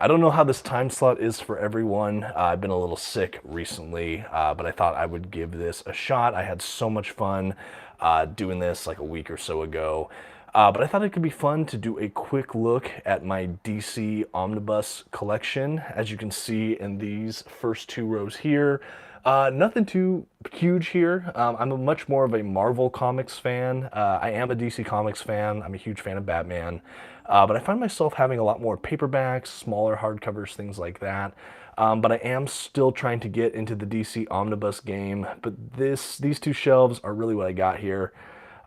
I don't know how this time slot is for everyone. I've been a little sick recently, but I thought I would give this a shot. I had so much fun doing this like a week or so ago. But I thought it could be fun to do a quick look at my DC Omnibus collection. As you can see in these first two rows here, nothing too huge here. I'm much more of a Marvel Comics fan. I am a DC Comics fan. I'm a huge fan of Batman. But I find myself having a lot more paperbacks, smaller hardcovers, things like that. But I am still trying to get into the DC Omnibus game. But these two shelves are really what I got here.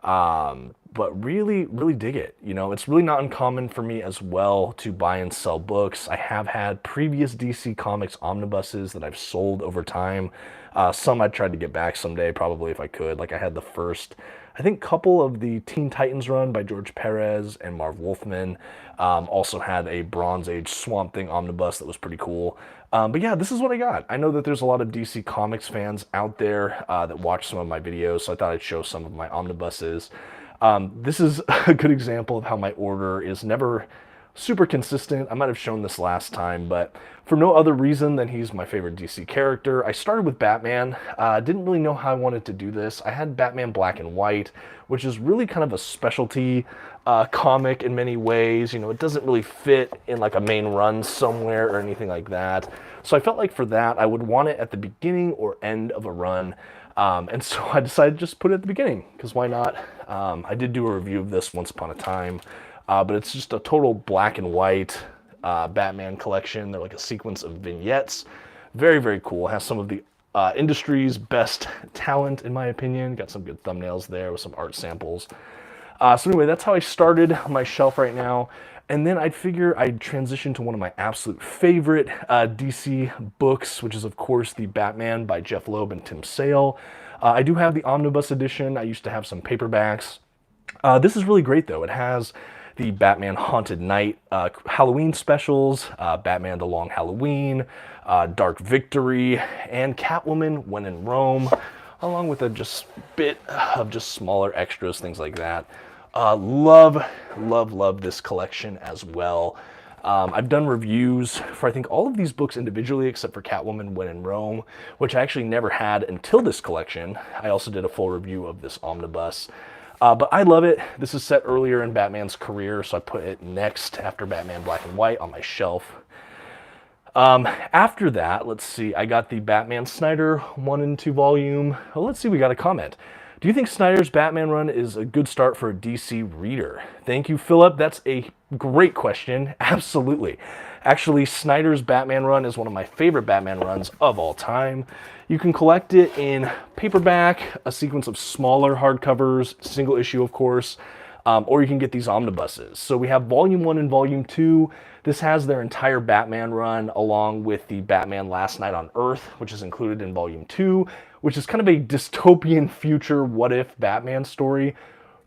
But really, really dig it. You know, it's really not uncommon for me as well to buy and sell books. I have had previous DC Comics omnibuses that I've sold over time. Some I'd tried to get back someday, probably if I could. Like I had the first, I think, couple of the Teen Titans run by George Perez and Marv Wolfman. Also had a Bronze Age Swamp Thing omnibus that was pretty cool. But yeah, this is what I got. I know that there's a lot of DC Comics fans out there that watch some of my videos, so I thought I'd show some of my omnibuses. This is a good example of how my order is never super consistent. I might have shown this last time, but for no other reason than he's my favorite DC character. I started with Batman. Didn't really know how I wanted to do this. I had Batman Black and White, which is really kind of a specialty comic in many ways. You know, it doesn't really fit in like a main run somewhere or anything like that. So I felt like for that, I would want it at the beginning or end of a run. And so I decided to just put it at the beginning, because why not? I did do a review of this once upon a time, but it's just a total black and white Batman collection. They're like a sequence of vignettes. Very, very cool. It has some of the industry's best talent, in my opinion. Got some good thumbnails there with some art samples. So anyway, that's how I started on my shelf right now. And then I'd figure I'd transition to one of my absolute favorite DC books, which is, of course, the Batman by Jeff Loeb and Tim Sale. I do have the Omnibus edition. I used to have some paperbacks. This is really great, though. It has the Batman Haunted Night Halloween specials, Batman The Long Halloween, Dark Victory, and Catwoman When in Rome, along with a just bit of just smaller extras, things like that. Love this collection as well. I've done reviews for I think all of these books individually except for Catwoman When in Rome, which I actually never had until this collection. I also did a full review of this omnibus. But I love it. This is set earlier in Batman's career, so I put it next after Batman Black and White on my shelf. After that, let's see, I got the Batman Snyder 1 and 2 volume. Well, let's see, we got a comment. Do you think Snyder's Batman run is a good start for a DC reader? Thank you, Philip. That's a great question. Absolutely. Actually, Snyder's Batman run is one of my favorite Batman runs of all time. You can collect it in paperback, a sequence of smaller hardcovers, single issue, of course, or you can get these omnibuses. So we have Volume 1 and Volume 2. This has their entire Batman run along with the Batman Last Night on Earth, which is included in Volume 2, which is kind of a dystopian future what-if Batman story.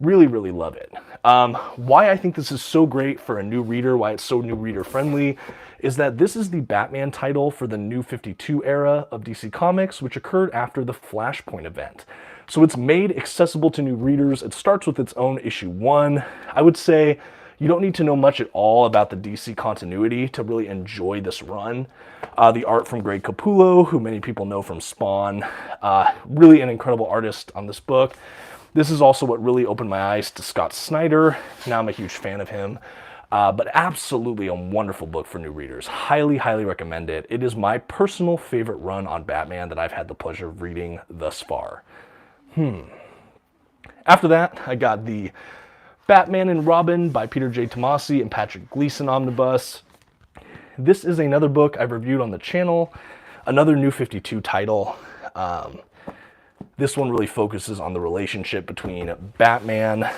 Really, really love it. Why I think this is so great for a new reader, why it's so new reader friendly, is that this is the Batman title for the New 52 era of DC Comics, which occurred after the Flashpoint event. So it's made accessible to new readers. It starts with its own issue 1. I would say you don't need to know much at all about the DC continuity to really enjoy this run. The art from Greg Capullo, who many people know from Spawn, really an incredible artist on this book. This is also what really opened my eyes to Scott Snyder. Now I'm a huge fan of him. But absolutely a wonderful book for new readers. Highly, highly recommend it. It is my personal favorite run on Batman that I've had the pleasure of reading thus far. After that, I got the Batman and Robin by Peter J. Tomasi and Patrick Gleason omnibus. This is another book I've reviewed on the channel, another New 52 title. This one really focuses on the relationship between Batman,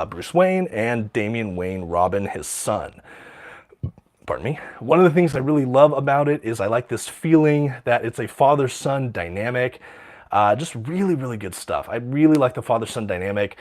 Bruce Wayne, and Damian Wayne Robin, his son. Pardon me. One of the things I really love about it is I like this feeling that it's a father-son dynamic. Just really, really good stuff. I really like the father-son dynamic.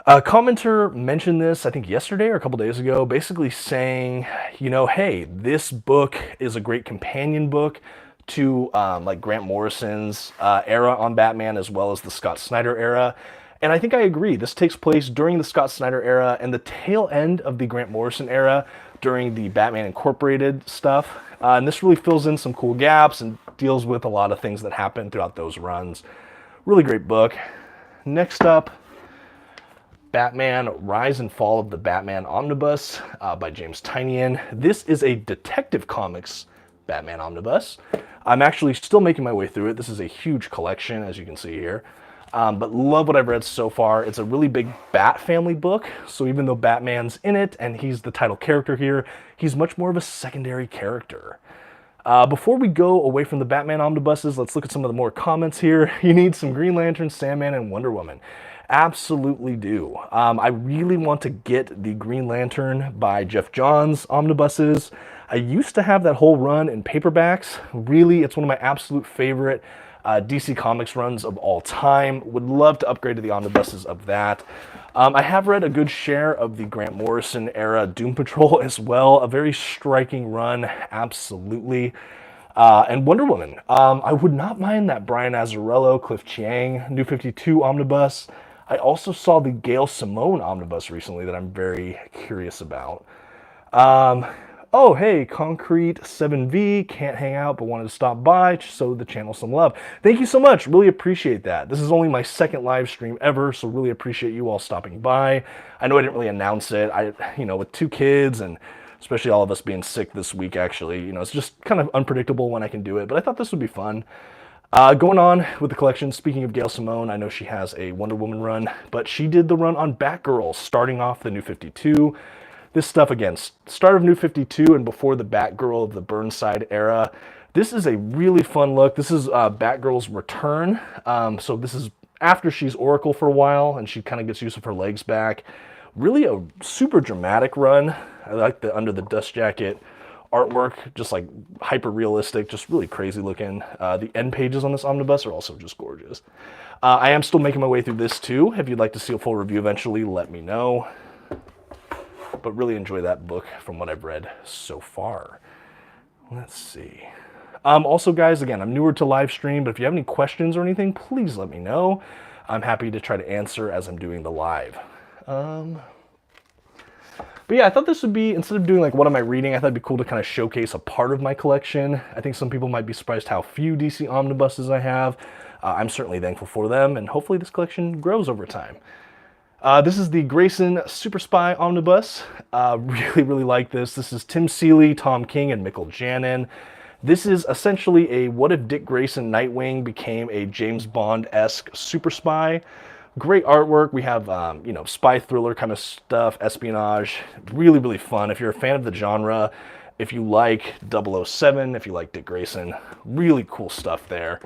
A commenter mentioned this, I think yesterday or a couple days ago, basically saying, you know, hey, this book is a great companion book to like Grant Morrison's era on Batman as well as the Scott Snyder era. And I think I agree. This takes place during the Scott Snyder era and the tail end of the Grant Morrison era during the Batman Incorporated stuff. And this really fills in some cool gaps and deals with a lot of things that happen throughout those runs. Really great book. Next up, Batman Rise and Fall of the Batman Omnibus by James Tynian. This is a Detective Comics Batman Omnibus. I'm actually still making my way through it. This is a huge collection, as you can see here. But love what I've read so far. It's a really big Bat family book, so even though Batman's in it and he's the title character here, he's much more of a secondary character. Before we go away from the Batman omnibuses, let's look at some of the more comments here. You need some Green Lantern, Sandman, and Wonder Woman. Absolutely do. I really want to get the Green Lantern by Jeff Johns omnibuses. I used to have that whole run in paperbacks. Really, it's one of my absolute favorite DC Comics runs of all time. Would love to upgrade to the omnibuses of that. I have read a good share of the Grant Morrison era Doom Patrol as well. A very striking run, absolutely. And Wonder Woman. I would not mind that Brian Azzarello, Cliff Chiang, New 52 omnibus. I also saw the Gail Simone omnibus recently that I'm very curious about. Oh, hey, Concrete 7V, can't hang out but wanted to stop by, show the channel some love. Thank you so much, really appreciate that. This is only my second live stream ever, so really appreciate you all stopping by. I know I didn't really announce it, with 2 kids and especially all of us being sick this week actually, it's just kind of unpredictable when I can do it, but I thought this would be fun. Going on with the collection, speaking of Gail Simone, I know she has a Wonder Woman run, but she did the run on Batgirl, starting off the New 52. This stuff, again, start of New 52 and before the Batgirl of the Burnside era. This is a really fun look. This is Batgirl's return. So this is after she's Oracle for a while and she kind of gets use of her legs back. Really a super dramatic run. I like the under the dust jacket artwork, just like hyper realistic, just really crazy looking. The end pages on this omnibus are also just gorgeous. I am still making my way through this too. If you'd like to see a full review eventually, let me know. But really enjoy that book from what I've read so far. Let's see. Also, guys, again, I'm newer to live stream, but if you have any questions or anything, please let me know. I'm happy to try to answer as I'm doing the live. But yeah, I thought this would be, instead of doing like what am I reading, I thought it'd be cool to kind of showcase a part of my collection. I think some people might be surprised how few DC omnibuses I have. I'm certainly thankful for them, and hopefully this collection grows over time. This is the Grayson Super Spy Omnibus. Really like this. This is Tim Seeley, Tom King, and Mikkel Janin. This is essentially a what if Dick Grayson Nightwing became a James Bond-esque super spy. Great artwork. We have, spy thriller kind of stuff, espionage. Really fun. If you're a fan of the genre, if you like 007, if you like Dick Grayson, really cool stuff there.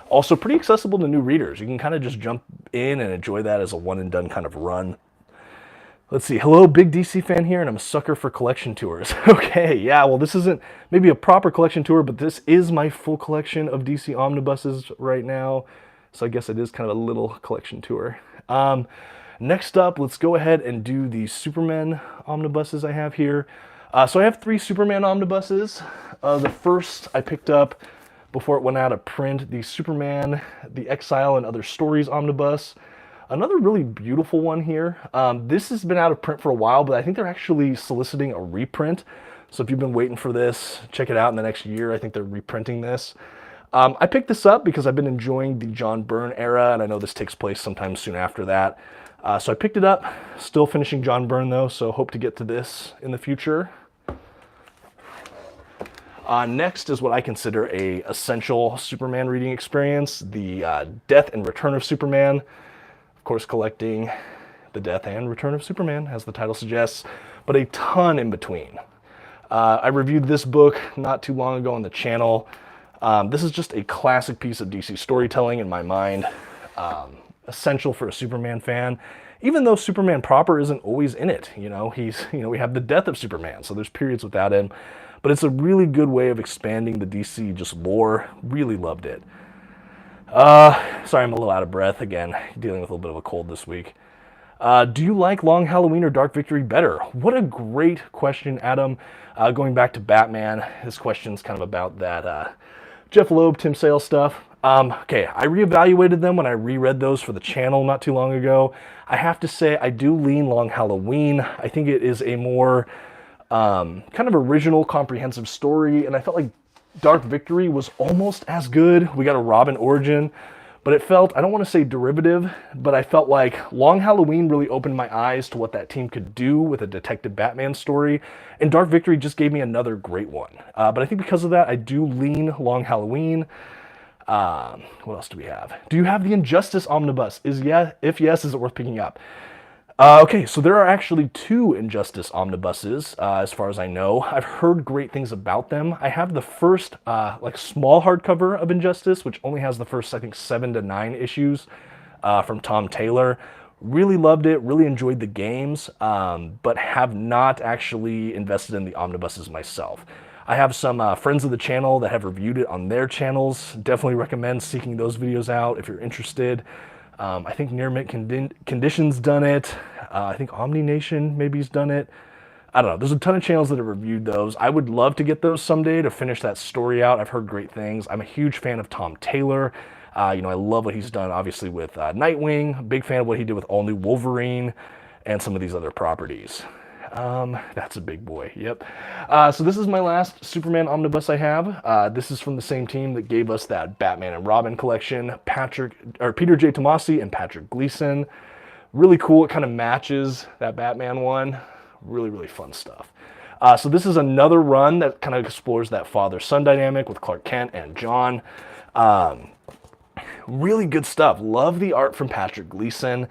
Also pretty accessible to new readers. You can kind of just jump in and enjoy that as a one and done kind of run. Let's see. Hello, big DC fan here, and I'm a sucker for collection tours. Okay, yeah, well, this isn't maybe a proper collection tour, but this is my full collection of DC omnibuses right now. So I guess it is kind of a little collection tour. Next up, let's go ahead and do the Superman omnibuses I have here. So I have 3 Superman omnibuses. The first I picked up before it went out of print, the Superman, the Exile and Other Stories omnibus. Another really beautiful one here. This has been out of print for a while, but I think they're actually soliciting a reprint. So if you've been waiting for this, check it out in the next year. I think they're reprinting this. I picked this up because I've been enjoying the John Byrne era, and I know this takes place sometime soon after that. So I picked it up, still finishing John Byrne though, so hope to get to this in the future. Next is what I consider a essential Superman reading experience, the Death and Return of Superman. Of course, collecting the Death and Return of Superman, as the title suggests, but a ton in between. I reviewed this book not too long ago on the channel. This is just a classic piece of DC storytelling in my mind. Essential for a Superman fan, even though Superman proper isn't always in it. We have the death of Superman, so there's periods without him. But it's a really good way of expanding the DC just lore. Really loved it. Sorry, I'm a little out of breath. Again, dealing with a little bit of a cold this week. Do you like Long Halloween or Dark Victory better? What a great question, Adam. Going back to Batman, his question's kind of about that Jeff Loeb, Tim Sale stuff. Okay, I reevaluated them when I reread those for the channel not too long ago. I have to say I do lean Long Halloween. I think it is a more Kind of original, comprehensive story, and I felt like Dark Victory was almost as good. We got a Robin origin, but it felt, I don't want to say derivative, but I felt like Long Halloween really opened my eyes to what that team could do with a Detective Batman story, and Dark Victory just gave me another great one. But I think because of that, I do lean Long Halloween. What else do we have? Do you have the Injustice Omnibus? If yes, is it worth picking up? Okay, so there are actually 2 Injustice Omnibuses, as far as I know. I've heard great things about them. I have the first, like, small hardcover of Injustice, which only has the first, I think, 7 to 9 issues from Tom Taylor. Really loved it, really enjoyed the games, but have not actually invested in the omnibuses myself. I have some friends of the channel that have reviewed it on their channels. Definitely recommend seeking those videos out if you're interested. I think Near Mint Condition's done it. I think Omni Nation maybe's done it. I don't know. There's a ton of channels that have reviewed those. I would love to get those someday to finish that story out. I've heard great things. I'm a huge fan of Tom Taylor. I love what he's done, obviously, with Nightwing. Big fan of what he did with All New Wolverine and some of these other properties. That's a big boy. Yep. So this is my last Superman omnibus I have. This is from the same team that gave us that Batman and Robin collection, Peter J. Tomasi and Patrick Gleason. Really cool. It kind of matches that Batman one. Really, really fun stuff. So this is another run that kind of explores that father-son dynamic with Clark Kent and John. Really good stuff. Love the art from Patrick Gleason.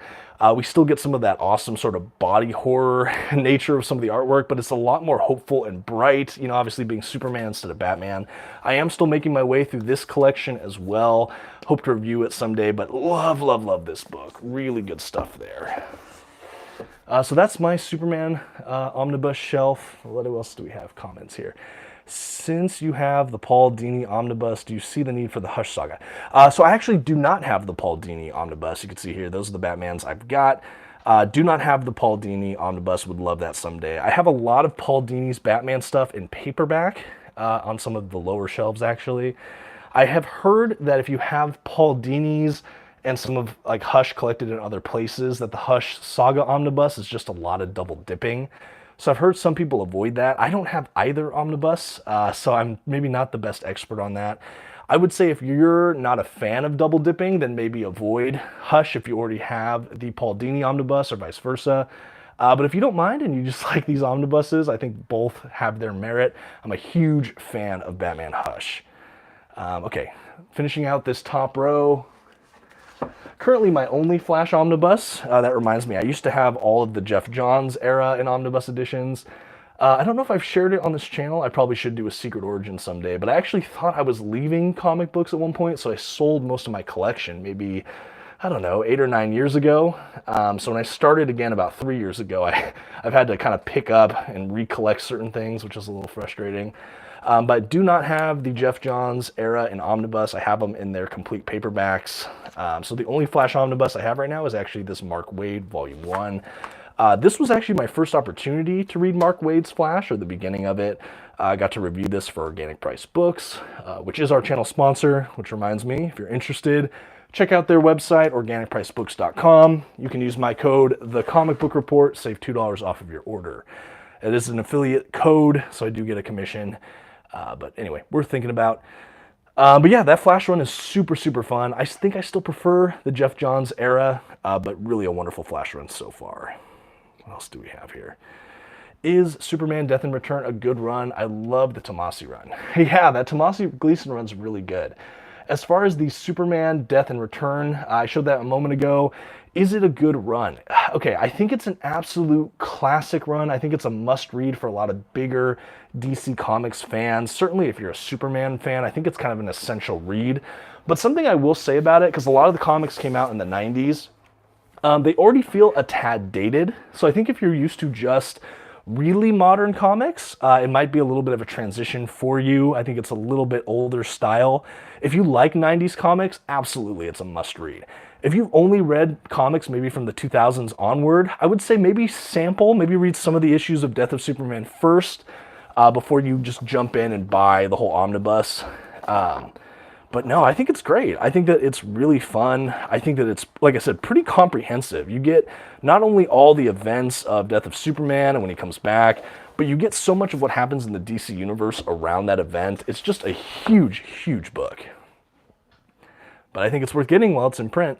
We still get some of that awesome sort of body horror nature of some of the artwork, but it's a lot more hopeful and bright, obviously being Superman instead of Batman. I am still making my way through this collection as well. Hope to review it someday, but love, love, love this book. Really good stuff there. So that's my Superman omnibus shelf. What else do we have? Comments here. Since you have the Paul Dini omnibus, do you see the need for the Hush Saga? So I actually do not have the Paul Dini omnibus. You can see here, those are the Batmans I've got. Do not have the Paul Dini omnibus. Would love that someday. I have a lot of Paul Dini's Batman stuff in paperback on some of the lower shelves, actually. I have heard that if you have Paul Dini's and some of like Hush collected in other places, that the Hush Saga omnibus is just a lot of double dipping. So I've heard some people avoid that. I don't have either omnibus, so I'm maybe not the best expert on that. I would say if you're not a fan of double dipping, then maybe avoid Hush if you already have the Paul Dini omnibus or vice versa. But if you don't mind and you just like these omnibuses, I think both have their merit. I'm a huge fan of Batman Hush. Okay, finishing out this top row. Currently my only Flash omnibus. That reminds me, I used to have all of the Jeff Johns era in omnibus editions. I don't know if I've shared it on this channel. I probably should do a Secret Origin someday, but I actually thought I was leaving comic books at one point, so I sold most of my collection, maybe, I don't know, 8 or 9 years ago. So when I started again about 3 years ago, I've had to kind of pick up and recollect certain things, which is a little frustrating. But I do not have the Jeff Johns era in omnibus. I have them in their complete paperbacks. So the only Flash omnibus I have right now is actually this Mark Waid Volume 1. This was actually my first opportunity to read Mark Waid's Flash, or the beginning of it. I got to review this for Organic Price Books, which is our channel sponsor, which reminds me, if you're interested, check out their website, organicpricebooks.com. You can use my code, TheComicBookReport, save $2 off of your order. It is an affiliate code, so I do get a commission. But anyway, worth thinking about. But yeah, that Flash run is super, super fun. I think I still prefer the Jeff Johns era, but really a wonderful Flash run so far. What else do we have here? Is Superman Death in Return a good run? I love the Tomasi run. Yeah, that Tomasi Gleason run's really good. As far as the Superman Death in Return, I showed that a moment ago. Is it a good run? Okay, I think it's an absolute classic run. I think it's a must-read for a lot of bigger DC Comics fans. Certainly if you're a Superman fan, I think it's kind of an essential read. But something I will say about it, because a lot of the comics came out in the 90s, they already feel a tad dated. So I think if you're used to just really modern comics, it might be a little bit of a transition for you. I think it's a little bit older style. If you like 90s comics, absolutely, it's a must-read. If you've only read comics maybe from the 2000s onward, I would say maybe read some of the issues of Death of Superman first, before you just jump in and buy the whole omnibus. But no, I think it's great. I think that it's really fun. I think that it's, like I said, pretty comprehensive. You get not only all the events of Death of Superman and when he comes back, but you get so much of what happens in the DC universe around that event. It's just a huge, huge book. But I think it's worth getting while it's in print.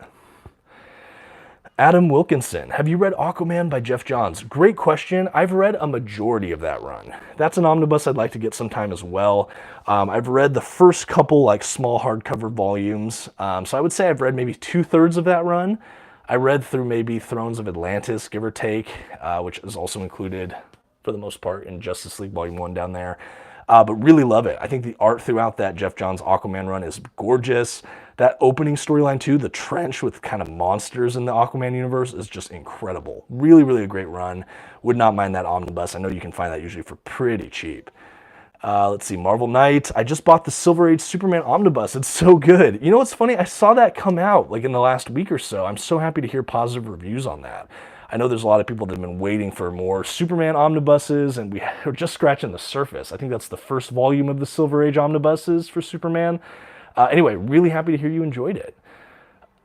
Adam Wilkinson, have you read Aquaman by Jeff Johns? Great question. I've read a majority of that run. That's an omnibus I'd like to get sometime as well. I've read the first couple like small hardcover volumes. So I would say I've read maybe 2/3 of that run. I read through maybe Thrones of Atlantis, give or take, which is also included for the most part in Justice League Volume 1 down there. But really love it. I think the art throughout that Jeff Johns Aquaman run is gorgeous. That opening storyline too, the trench with kind of monsters in the Aquaman universe, is just incredible. Really, really a great run. Would not mind that omnibus. I know you can find that usually for pretty cheap. Let's see, Marvel Knight. I just bought the Silver Age Superman omnibus. It's so good. You know what's funny? I saw that come out like in the last week or so. I'm so happy to hear positive reviews on that. I know there's a lot of people that have been waiting for more Superman omnibuses, and we're just scratching the surface. I think that's the first volume of the Silver Age omnibuses for Superman. Anyway, really happy to hear you enjoyed it.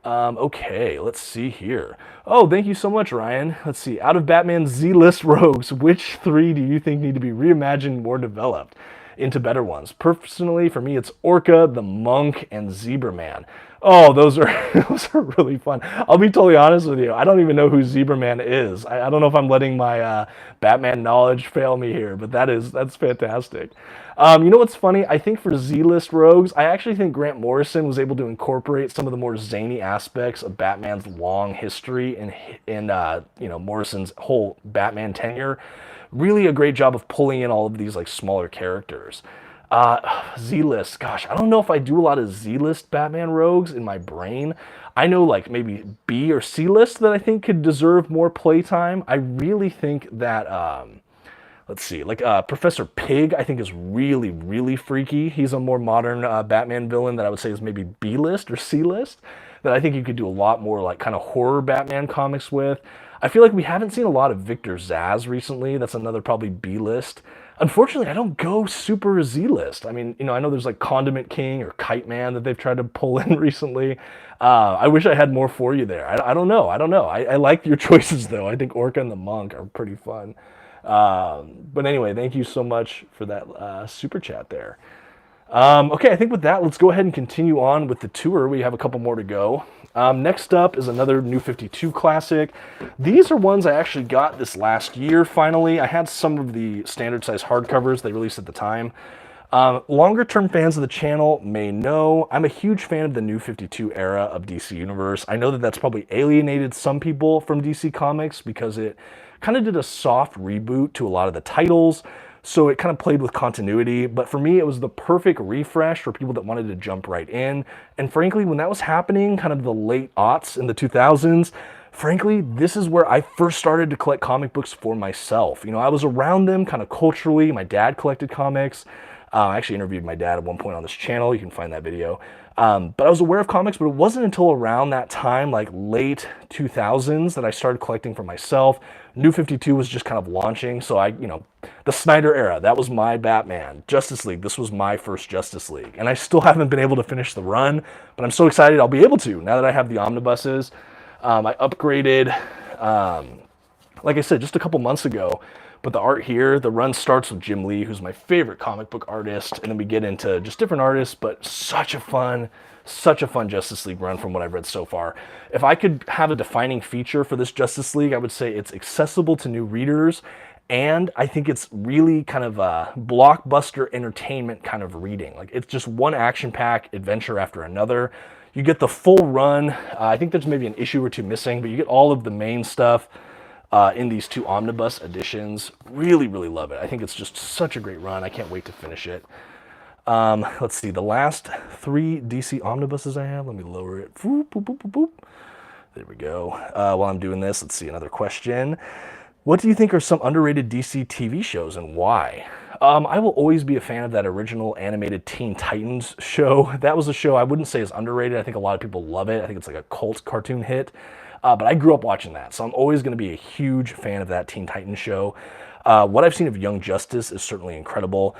Okay, let's see here. Oh, thank you so much, Ryan. Let's see. Out of Batman's Z-list rogues, which 3 do you think need to be reimagined, more developed into better ones? Personally, for me, it's Orca, the Monk, and Zebra Man. Oh, those are really fun. I'll be totally honest with you. I don't even know who Zebra Man is. I don't know if I'm letting my Batman knowledge fail me here, but that's fantastic. You know what's funny? I think for Z-list rogues, I actually think Grant Morrison was able to incorporate some of the more zany aspects of Batman's long history in Morrison's whole Batman tenure. Really a great job of pulling in all of these like smaller characters. Z-list, gosh, I don't know if I do a lot of Z-list Batman rogues in my brain. I know like maybe B or C-list that I think could deserve more playtime. I really think that, let's see, like Professor Pig I think is really, really freaky. He's a more modern Batman villain that I would say is maybe B-list or C-list, that I think you could do a lot more like kind of horror Batman comics with. I feel like we haven't seen a lot of Victor Zsasz recently. That's another probably B-list. Unfortunately, I don't go super Z-list. I mean, I know there's like Condiment King or Kite Man that they've tried to pull in recently. I wish I had more for you there. I don't know. I like your choices, though. I think Orca and the Monk are pretty fun. But anyway, thank you so much for that super chat there. Okay, I think with that, let's go ahead and continue on with the tour. We have a couple more to go. Next up is another New 52 classic. These are ones I actually got this last year, finally. I had some of the standard size hardcovers they released at the time. Longer term fans of the channel may know I'm a huge fan of the New 52 era of DC Universe. I know that that's probably alienated some people from DC Comics because it kind of did a soft reboot to a lot of the titles. So it kind of played with continuity, but for me, it was the perfect refresh for people that wanted to jump right in. And frankly, when that was happening, kind of the late aughts in the 2000s, frankly, this is where I first started to collect comic books for myself. I was around them kind of culturally. My dad collected comics. I actually interviewed my dad at one point on this channel. You can find that video. But I was aware of comics, but it wasn't until around that time, like late 2000s, that I started collecting for myself. New 52 was just kind of launching. So the Snyder era, that was my Batman. Justice League, this was my first Justice League. And I still haven't been able to finish the run, but I'm so excited I'll be able to now that I have the omnibuses. I upgraded, like I said, just a couple months ago. But the art here, the run starts with Jim Lee, who's my favorite comic book artist, and then we get into just different artists, but such a fun Justice League run from what I've read so far. If I could have a defining feature for this Justice League, I would say it's accessible to new readers, and I think it's really kind of a blockbuster entertainment kind of reading. Like, it's just one action-packed adventure after another. You get the full run. I think there's maybe an issue or two missing, but you get all of the main stuff in these two omnibus editions. Really, really love it. I think it's just such a great run. I can't wait to finish it. Let's see, the last 3 DC omnibuses I have. Let me lower it. Boop, boop, boop, boop, boop. There we go. While I'm doing this, let's see, another question. What do you think are some underrated DC TV shows and why? I will always be a fan of that original animated Teen Titans show. That was a show I wouldn't say is underrated. I think a lot of people love it. I think it's like a cult cartoon hit. But I grew up watching that, so I'm always going to be a huge fan of that Teen Titans show. What I've seen of Young Justice is certainly incredible.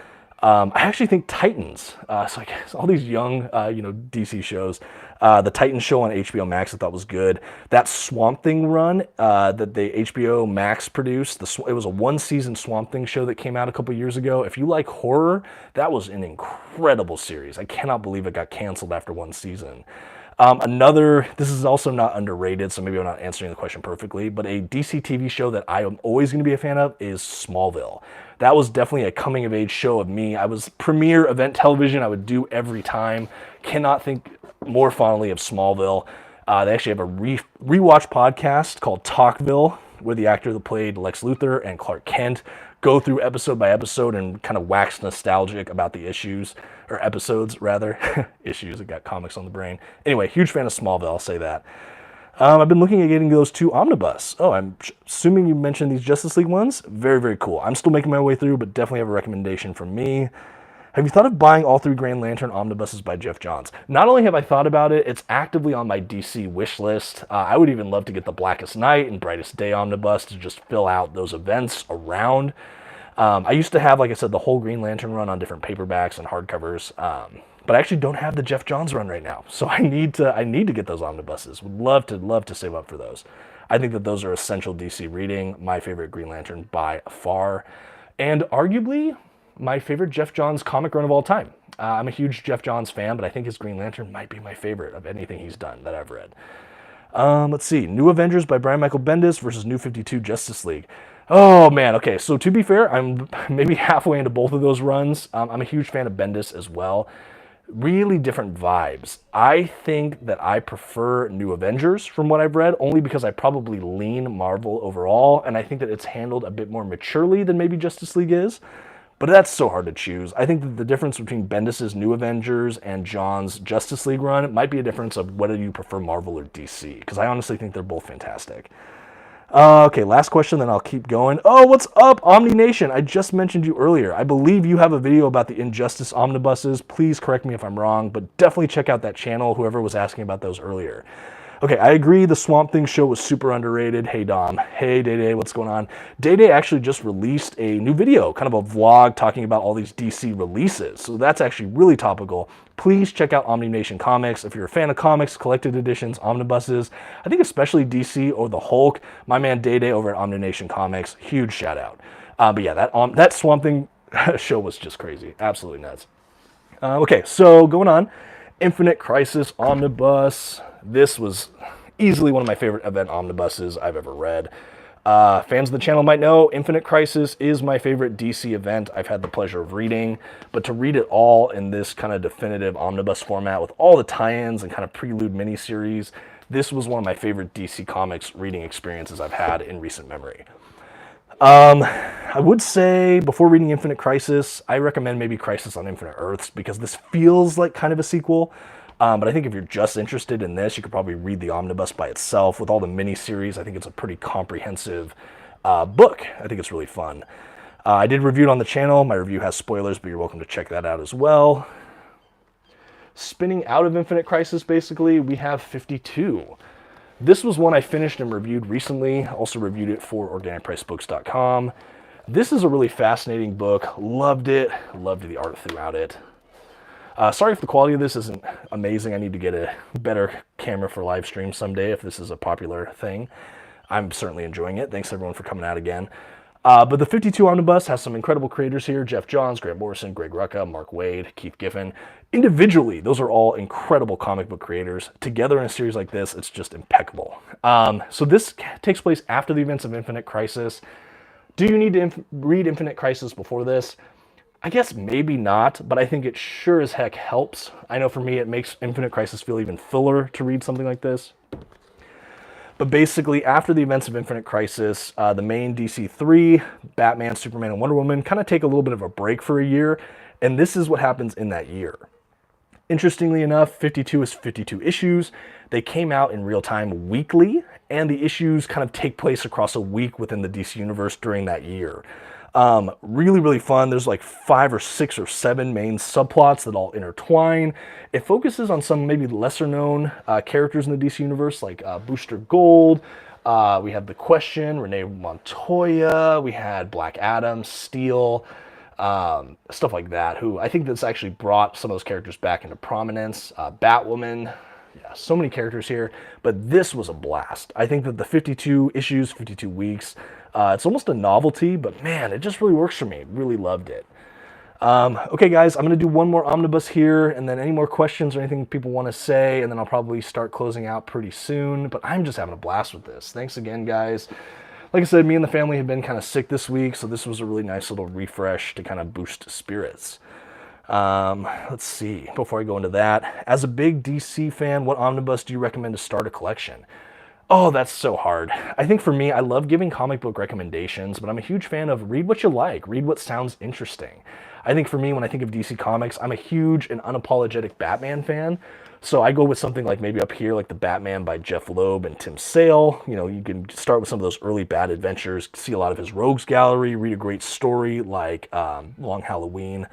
I actually think Titans, so I guess all these young, DC shows, the Titans show on HBO Max I thought was good. That Swamp Thing run that the HBO Max produced, it was a one-season Swamp Thing show that came out a couple years ago. If you like horror, that was an incredible series. I cannot believe it got canceled after one season. This is also not underrated, so maybe I'm not answering the question perfectly, but a DC TV show that I am always going to be a fan of is Smallville. That was definitely a coming-of-age show of me. I was premiere event television I would do every time. Cannot think more fondly of Smallville. They actually have a rewatch podcast called Talkville, where the actor that played Lex Luthor and Clark Kent go through episode by episode and kind of wax nostalgic about the issues, or episodes rather. Issues, I got comics on the brain. Anyway, huge fan of Smallville, I'll say that. I've been looking at getting those two Omnibus. Oh, I'm assuming you mentioned these Justice League ones. Very, very cool. I'm still making my way through, but definitely have a recommendation from me. Have you thought of buying all three Green Lantern omnibuses by Jeff Johns? Not only have I thought about it, it's actively on my DC wish list. I would even love to get the Blackest Night and Brightest Day omnibus to just fill out those events around. I used to have, like I said, the whole Green Lantern run on different paperbacks and hardcovers, but I actually don't have the Jeff Johns run right now, so I need to get those omnibuses. Would love to save up for those. I think that those are essential DC reading. My favorite Green Lantern by far, and arguably my favorite Jeff Johns comic run of all time. I'm a huge Jeff Johns fan, but I think his Green Lantern might be my favorite of anything he's done that I've read. Let's see. New Avengers by Brian Michael Bendis versus New 52 Justice League. Oh, man. Okay, so to be fair, I'm maybe halfway into both of those runs. I'm a huge fan of Bendis as well. Really different vibes. I think that I prefer New Avengers from what I've read, only because I probably lean Marvel overall, and I think that it's handled a bit more maturely than maybe Justice League is. But that's so hard to choose. I think that the difference between Bendis' New Avengers and John's Justice League run might be a difference of whether you prefer Marvel or DC, because I honestly think they're both fantastic. Okay, last question, then I'll keep going. Oh, what's up, Omni Nation? I just mentioned you earlier. I believe you have a video about the Injustice omnibuses. Please correct me if I'm wrong, but definitely check out that channel, whoever was asking about those earlier. Okay, I agree the Swamp Thing show was super underrated. Hey, Dom. Hey, Day-Day, what's going on? Day-Day actually just released a new video, kind of a vlog talking about all these DC releases. So that's actually really topical. Please check out Omni Nation Comics. If you're a fan of comics, collected editions, omnibuses, I think especially DC or the Hulk, my man Day-Day over at Omni Nation Comics, huge shout out. But yeah, that Swamp Thing show was just crazy. Absolutely nuts. Okay, so going on. Infinite Crisis Omnibus. This was easily one of my favorite event omnibuses I've ever read. Fans of the channel might know Infinite Crisis is my favorite DC event I've had the pleasure of reading, but to read it all in this kind of definitive omnibus format with all the tie-ins and kind of prelude miniseries, this was one of my favorite DC Comics reading experiences I've had in recent memory. I would say before reading Infinite Crisis, I recommend maybe Crisis on Infinite Earths, because this feels like kind of a sequel. But I think if you're just interested in this, you could probably read the omnibus by itself with all the mini-series. I think it's a pretty comprehensive book. I think it's really fun. I did review it on the channel. My review has spoilers, but you're welcome to check that out as well. Spinning out of Infinite Crisis, basically, we have 52. This was one I finished and reviewed recently. Also reviewed it for organicpricebooks.com. This is a really fascinating book. Loved it. Loved the art throughout it. Sorry if the quality of this isn't amazing. I need to get a better camera for live stream someday if this is a popular thing. I'm certainly enjoying it. Thanks everyone for coming out again. But the 52 Omnibus has some incredible creators here. Jeff Johns, Grant Morrison, Greg Rucka, Mark Waid, Keith Giffen. Individually, those are all incredible comic book creators. Together in a series like this, it's just impeccable. So this takes place after the events of Infinite Crisis. Do you need to read Infinite Crisis before this? I guess maybe not, but I think it sure as heck helps. I know for me it makes Infinite Crisis feel even fuller to read something like this. But basically, after the events of Infinite Crisis, the main DC3, Batman, Superman, and Wonder Woman kind of take a little bit of a break for a year, and this is what happens in that year. Interestingly enough, 52 is 52 issues. They came out in real time weekly, and the issues kind of take place across a week within the DC universe during that year. Really, really fun. There's like 5 or 6 or 7 main subplots that all intertwine. It focuses on some maybe lesser known characters in the DC universe, like Booster Gold. We have The Question, Renee Montoya. We had Black Adam, Steel. stuff like that, who I think that's actually brought some of those characters back into prominence. Batwoman, yeah, so many characters here, but this was a blast. I think that the 52 issues, 52 weeks, it's almost a novelty, but man, it just really works for me. Really loved it. Okay, guys, I'm going to do one more omnibus here, and then any more questions or anything people want to say, and then I'll probably start closing out pretty soon, but I'm just having a blast with this. Thanks again, guys. Like I said, me and the family have been kind of sick this week, so this was a really nice little refresh to kind of boost spirits. Let's see, before I go into that, as a big DC fan, what omnibus do you recommend to start a collection? Oh, that's so hard. I think for me, I love giving comic book recommendations, but I'm a huge fan of read what you like, read what sounds interesting. I think for me, when I think of DC Comics, I'm a huge and unapologetic Batman fan. So I go with something like maybe up here, like the Batman by Jeff Loeb and Tim Sale. You know, you can start with some of those early Bat adventures, see a lot of his rogues gallery, read a great story like Long Halloween.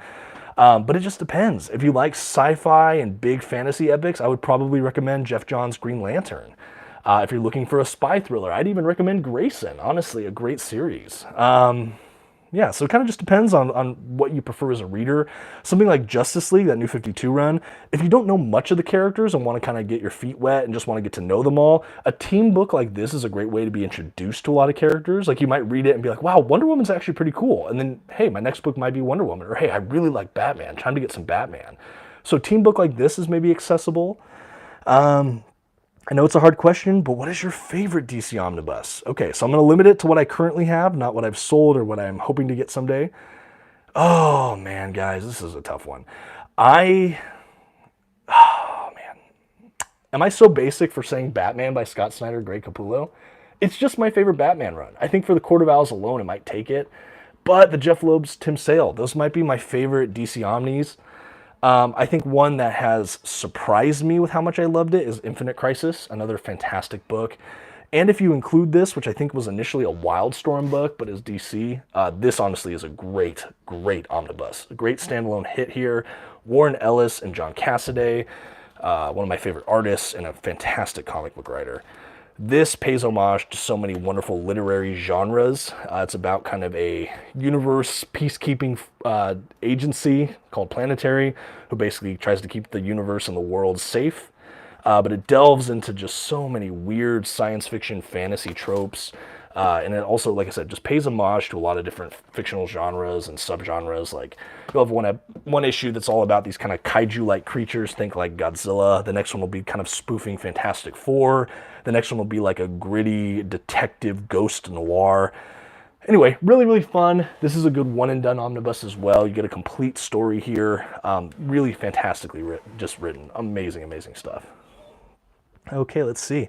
But it just depends. If you like sci-fi and big fantasy epics, I would probably recommend Jeff Johns' Green Lantern. If you're looking for a spy thriller, I'd even recommend Grayson. Honestly, a great series. Yeah, so it kind of just depends on what you prefer as a reader. Something like Justice League, that new 52 run, if you don't know much of the characters and want to kind of get your feet wet and just want to get to know them all, a team book like this is a great way to be introduced to a lot of characters. Like, you might read it and be like, wow, Wonder Woman's actually pretty cool. And then, hey, my next book might be Wonder Woman. Or, hey, I really like Batman. Time to get some Batman. So a team book like this is maybe accessible. I know it's a hard question, but what is your favorite DC Omnibus? Okay, so I'm going to limit it to what I currently have, not what I've sold or what I'm hoping to get someday. Oh, man, guys, this is a tough one. Oh, man. Am I so basic for saying Batman by Scott Snyder, Greg Capullo? It's just my favorite Batman run. I think for the Court of Owls alone, it might take it. But the Jeff Loeb's, Tim Sale, those might be my favorite DC Omnis. I think one that has surprised me with how much I loved it is Infinite Crisis, another fantastic book. And if you include this, which I think was initially a Wildstorm book, but is DC, this honestly is a great, great omnibus. A great standalone hit here. Warren Ellis and John Cassaday, one of my favorite artists and a fantastic comic book writer. This pays homage to so many wonderful literary genres. It's about kind of a universe peacekeeping agency called Planetary, who basically tries to keep the universe and the world safe. But it delves into just so many weird science fiction fantasy tropes. And it also, like I said, just pays homage to a lot of different fictional genres and subgenres. Like, you'll have one issue that's all about these kind of kaiju-like creatures, think like Godzilla. The next one will be kind of spoofing Fantastic Four. The next one will be like a gritty detective ghost noir. Anyway, really, really fun. This is a good one-and-done omnibus as well. You get a complete story here. Really fantastically written. Amazing, amazing stuff. Okay, let's see.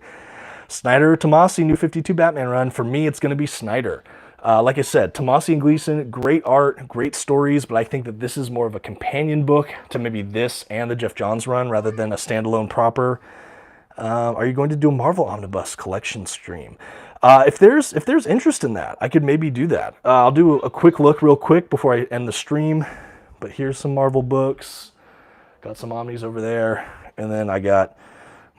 Snyder or Tomasi, new 52 Batman run. For me, it's going to be Snyder. Like I said, Tomasi and Gleason, great art, great stories, but I think that this is more of a companion book to maybe this and the Jeff Johns run rather than a standalone proper. Are you going to do a Marvel Omnibus collection stream? If there's interest in that, I could maybe do that. I'll do a quick look real quick before I end the stream. But here's some Marvel books. Got some Omnis over there. And then I got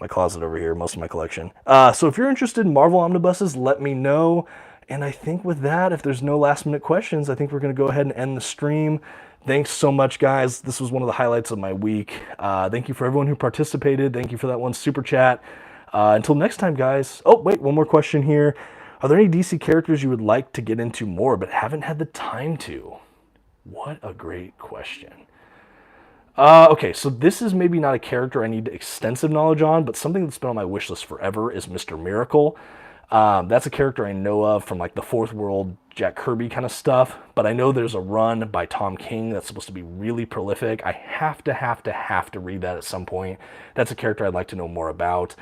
my closet over here, most of my collection. So if you're interested in Marvel Omnibuses, let me know. And I think with that, if there's no last minute questions, I think we're going to go ahead and end the stream. Thanks so much, guys. This was one of the highlights of my week. Thank you for everyone who participated. Thank you for that one super chat. Until next time, guys. Oh, wait, one more question here. Are there any DC characters you would like to get into more but haven't had the time to? What a great question. Okay, so this is maybe not a character I need extensive knowledge on, but something that's been on my wish list forever is Mr. Miracle. That's a character I know of from like the Fourth World Jack Kirby kind of stuff, but I know there's a run by Tom King that's supposed to be really prolific. I have to read that at some point. That's a character I'd like to know more about.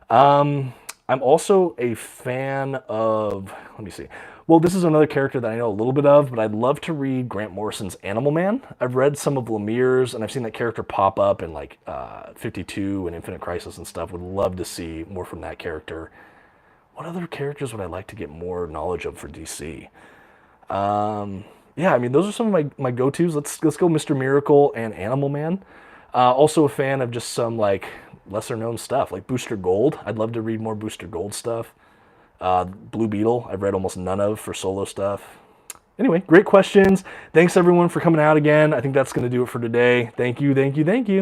I'm also a fan of, let me see. Well, this is another character that I know a little bit of, but I'd love to read Grant Morrison's Animal Man. I've read some of Lemire's, and I've seen that character pop up in like 52 and Infinite Crisis and stuff. Would love to see more from that character. What other characters would I like to get more knowledge of for DC? Yeah, I mean, those are some of my go-tos. Let's go Mr. Miracle and Animal Man. Also a fan of just some like lesser-known stuff, like Booster Gold. I'd love to read more Booster Gold stuff. Blue Beetle, I've read almost none of for solo stuff. anyway, great questions. Thanks everyone for coming out again. I think that's going to do it for today. Thank you, thank you, thank you.